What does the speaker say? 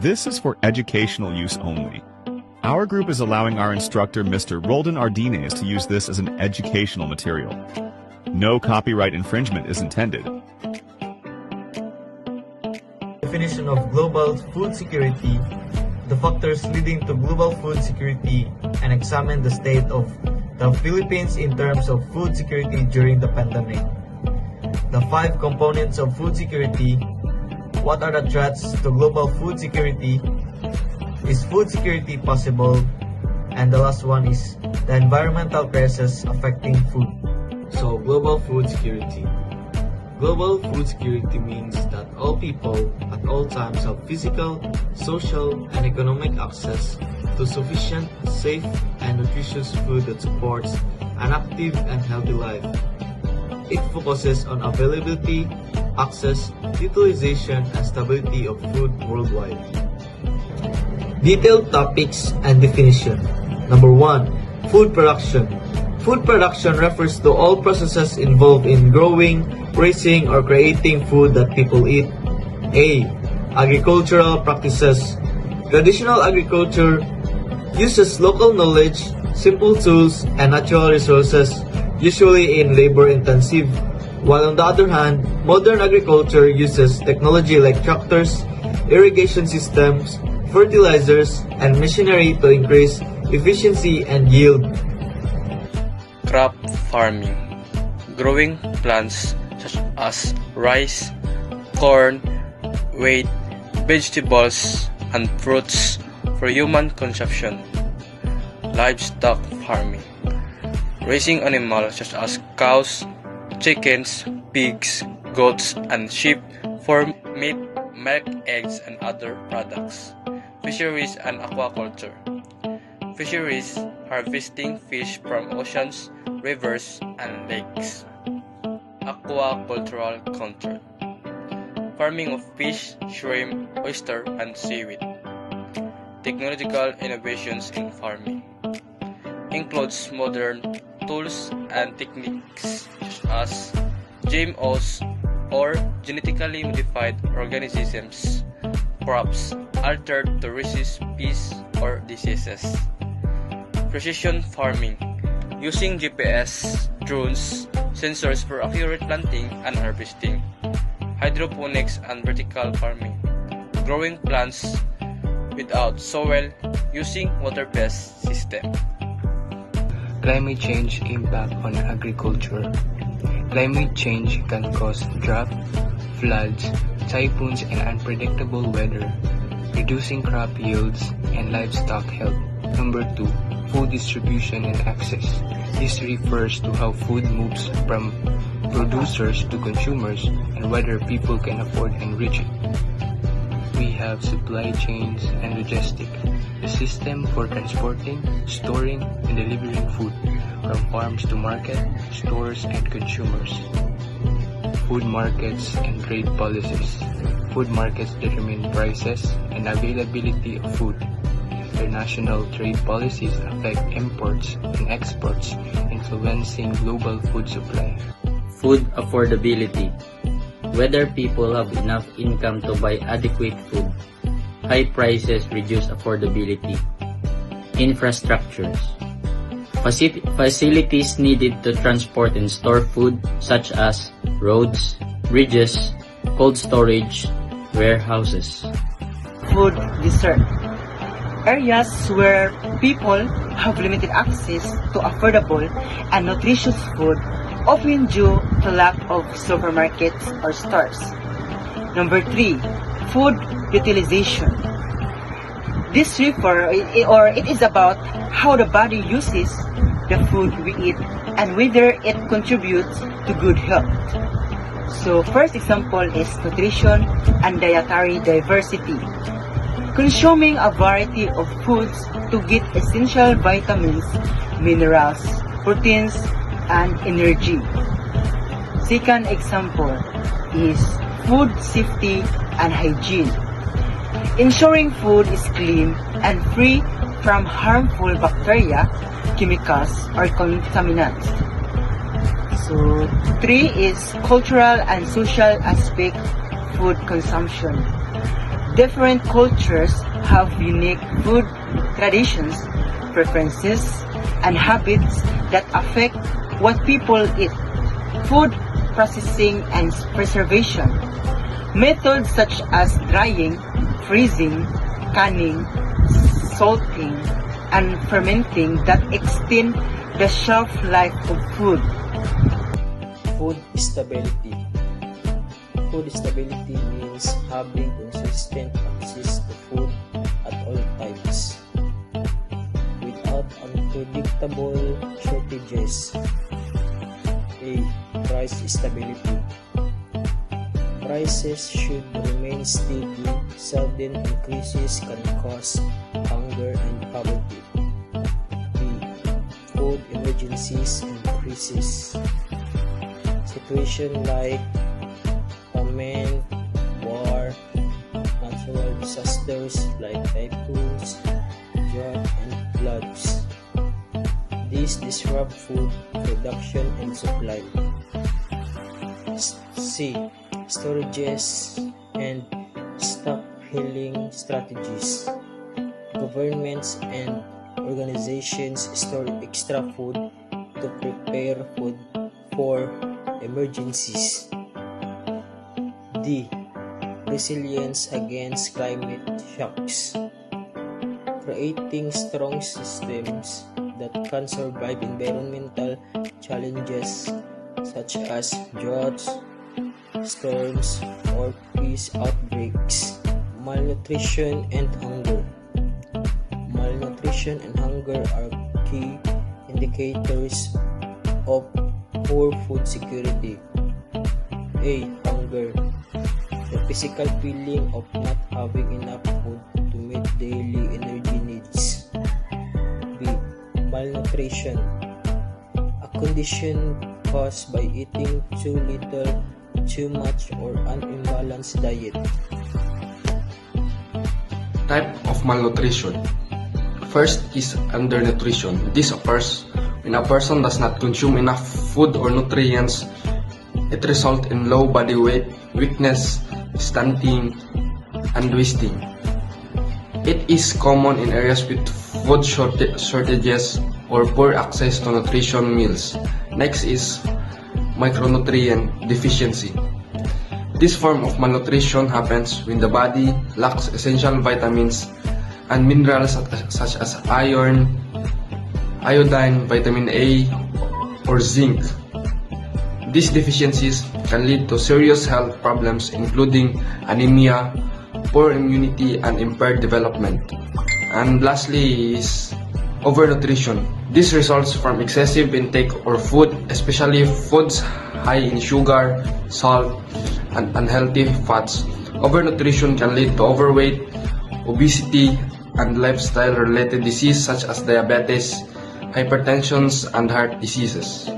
This is for educational use only. Our group is allowing our instructor, Mr. Roldan Ardines, to use this as an educational material. No copyright infringement is intended. Definition of global food security, the factors leading to global food security, and examine the state of the Philippines in terms of food security during the pandemic. The 5 components of food security. What are the threats to global food security? Is food security possible? And the last one is the environmental crisis affecting food. So, global food security. Global food security means that all people at all times have physical, social, and economic access to sufficient, safe, and nutritious food that supports an active and healthy life. It focuses on availability, access, utilization, and stability of food worldwide. Detailed topics and definition. Number 1. Food production. Food production refers to all processes involved in growing, raising, or creating food that people eat. A. Agricultural practices. Traditional agriculture uses local knowledge, simple tools, and natural resources, usually in labor-intensive, while on the other hand, modern agriculture uses technology like tractors, irrigation systems, fertilizers, and machinery to increase efficiency and yield. Crop farming. Growing plants such as rice, corn, wheat, vegetables, and fruits for human consumption. Livestock farming. Raising animals such as cows, chickens, pigs, goats, and sheep for meat, milk, eggs, and other products. Fisheries and aquaculture. Fisheries, harvesting fish from oceans, rivers, and lakes. Aquacultural culture. Farming of fish, shrimp, oyster, and seaweed. Technological innovations in farming. Includes modern tools and techniques such as GMOs or genetically modified organisms, crops altered to resist pests or diseases. Precision farming, using GPS, drones, sensors for accurate planting and harvesting. Hydroponics and vertical farming, growing plants without soil using water-based system. Climate change impact on agriculture. Climate change can cause drought, floods, typhoons, and unpredictable weather, reducing crop yields and livestock health. Number 2. Food distribution and access. This refers to how food moves from producers to consumers and whether people can afford and reach it. We have supply chains and logistics, the system for transporting, storing, and delivering food from farms to market, stores, and consumers. Food markets and trade policies. Food markets determine prices and availability of food. International trade policies affect imports and exports, influencing global food supply. Food affordability. Whether people have enough income to buy adequate food. High prices reduce affordability. Infrastructures. Facilities needed to transport and store food such as roads, bridges, cold storage, warehouses. Food desert. Areas where people have limited access to affordable and nutritious food, often due to lack of supermarkets or stores. Number 3, food utilization. This it is about how the body uses the food we eat and whether it contributes to good health. So first example is nutrition and dietary diversity. Consuming a variety of foods to get essential vitamins, minerals, proteins, and energy. Second example is food safety and hygiene. Ensuring food is clean and free from harmful bacteria, chemicals, or contaminants. So 3 is cultural and social aspect food consumption. Different cultures have unique food traditions, preferences, and habits that affect what people eat. Food processing and preservation. Methods such as drying, freezing, canning, salting, and fermenting that extend the shelf life of food. Food stability. Food stability means having consistent access to food at all times, without unpredictable shortages. A. Price stability. Prices should remain steady. Sudden increases can cause hunger and poverty. B. Food emergencies and crises. Situation like famine, war, natural disasters like typhoons, drought, and floods. These disrupt food production and supply. C. Storages and stockpiling strategies. Governments and organizations store extra food to prepare food for emergencies. D. Resilience against climate shocks. Creating strong systems that can survive environmental challenges such as droughts, storms, or peace outbreaks. Malnutrition and hunger. Malnutrition and hunger are key indicators of poor food security. A. Hunger. The physical feeling of not having enough food to meet daily energy needs. B. Malnutrition. A condition caused by eating too little, too much, or an imbalanced diet. Type of malnutrition. First is undernutrition. This occurs when a person does not consume enough food or nutrients. It results in low body weight, weakness, stunting, and wasting. It is common in areas with food shortages or poor access to nutrition meals. Next is micronutrient deficiency. This form of malnutrition happens when the body lacks essential vitamins and minerals such as iron, iodine, vitamin A, or zinc. These deficiencies can lead to serious health problems including anemia, poor immunity, and impaired development. And lastly is overnutrition. This results from excessive intake of food, especially foods high in sugar, salt, and unhealthy fats. Overnutrition can lead to overweight, obesity, and lifestyle-related diseases such as diabetes, hypertension, and heart diseases.